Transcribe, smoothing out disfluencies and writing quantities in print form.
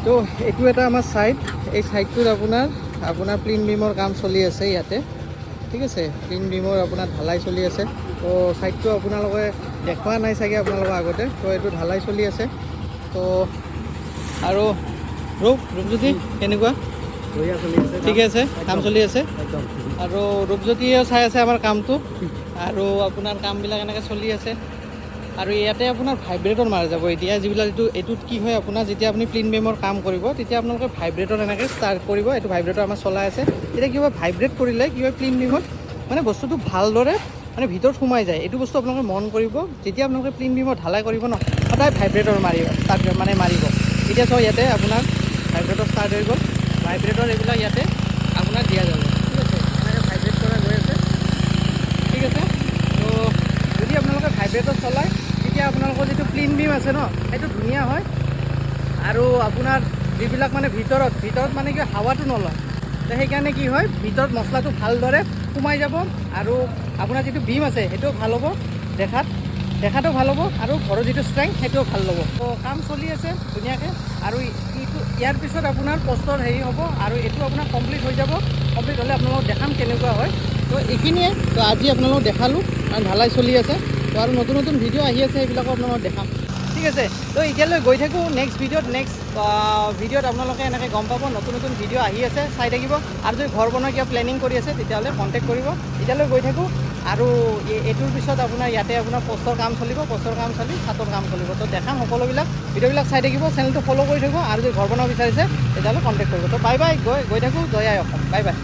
তো এইটো এটা আমাৰ ছাইড, এই ছাইডটোত আপোনাৰ প্লিন বিমৰ কাম চলি আছে ইয়াতে, ঠিক আছে। প্লিন বিমৰ আপোনাৰ ঢালাই চলি আছে। তো ছাইডটো আপোনালোকে দেখুওৱা নাই চাগে আপোনালোকৰ আগতে। তো এইটো ঢালাই চলি আছে। তো আৰু ৰূপজ্যোতি কেনেকুৱা? ঠিকে আছে, কাম চলি আছে। আৰু ৰূপজ্যোতিয়েও চাই আছে আমাৰ কামটো, আৰু আপোনাৰ কামবিলাক এনেকৈ চলি আছে। আৰু ইয়াতে আপোনাৰ ভাইব্ৰেটৰ মাৰা যাব এতিয়া, যিবিলাক এইটোত কি হয় আপোনাৰ, যেতিয়া আপুনি প্লিন বিমৰ কাম কৰিব তেতিয়া আপোনালোকে ভাইব্ৰেটৰ এনেকৈ ষ্টাৰ্ট কৰিব। এইটো ভাইব্ৰেটৰ আমাৰ চলাই আছে। তেতিয়া কি হয়, ভাইব্ৰেট কৰিলে কি হয়, প্লিন বিমত মানে বস্তুটো ভালদৰে মানে ভিতৰত সোমাই যায়। এইটো বস্তু আপোনালোকে মন কৰিব, যেতিয়া আপোনালোকে প্লিন বিমত ঢালাই কৰিব ন, সদায় ভাইব্ৰেটৰ মাৰিব মাৰিব। এতিয়া চাওক ইয়াতে আপোনাৰ ভাইব্ৰেটৰ ষ্টাৰ্ট হৈ গ'ল। ভাইব্ৰেটৰ এইবিলাক ইয়াতে আপোনাৰ দিয়া যাব, ঠিক আছে। এনেকৈ ভাইব্ৰেট কৰা গৈ আছে, ঠিক আছে। তো যদি আপোনালোকে ভাইব্ৰেটৰ চলায় তেতিয়া আপোনালোকৰ যিটো প্লিন বিম আছে ন, সেইটো ধুনীয়া হয়। আৰু আপোনাৰ যিবিলাক মানে ভিতৰত মানে কি হাৱাটো নলয়, তো সেইকাৰণে কি হয়, ভিতৰত মছলাটো ভালদৰে সোমাই যাব। আৰু আপোনাৰ যিটো বিম আছে সেইটোও ভাল হ'ব, দেখাটো ভাল হ'ব, আৰু ঘৰৰ যিটো ষ্ট্ৰেংথ সেইটোও ভাল হ'ব। তো কাম চলি আছে ধুনীয়াকৈ। আৰু ইয়াৰ পিছত আপোনাৰ পষ্টৰ হেৰি হ'ব, আৰু এইটো আপোনাৰ কমপ্লিট হৈ যাব। কমপ্লিট হ'লে আপোনালোকক দেখাম কেনেকুৱা হয়। তো এইখিনিয়ে, তো আজি আপোনালোকক দেখালোঁ, আৰু ঢালাই চলি আছে। তো আৰু নতুন ভিডিঅ' আহি আছে, সেইবিলাকো আপোনালোকক দেখাম, ঠিক আছে। তো এতিয়ালৈ গৈ থাকোঁ নেক্সট ভিডিঅ'ত আপোনালোকে এনেকৈ গম পাব নতুন ভিডিঅ' আহি আছে, চাই থাকিব। আৰু যদি ঘৰ বনোৱা কিবা প্লেনিং কৰি আছে তেতিয়াহ'লে কণ্টেক্ট কৰিব। এতিয়ালৈ গৈ থাকোঁ। আৰু এইটোৰ পিছত আপোনাৰ ইয়াতে আপোনাৰ পষ্টৰ কাম চলিব, পষ্টৰ কাম চলি ছাতৰ কাম চলিব। তো দেখাম সকলোবিলাক, ভিডিঅ'বিলাক চাই থাকিব, চেনেলটো ফ'ল' কৰি থাকিব। আৰু যদি ঘৰ বনাব বিচাৰিছে তেতিয়াহ'লে কণ্টেক্ট কৰিব। তো বাই বাই, গৈ থাকোঁ। জয় আই অসম, বাই বাই।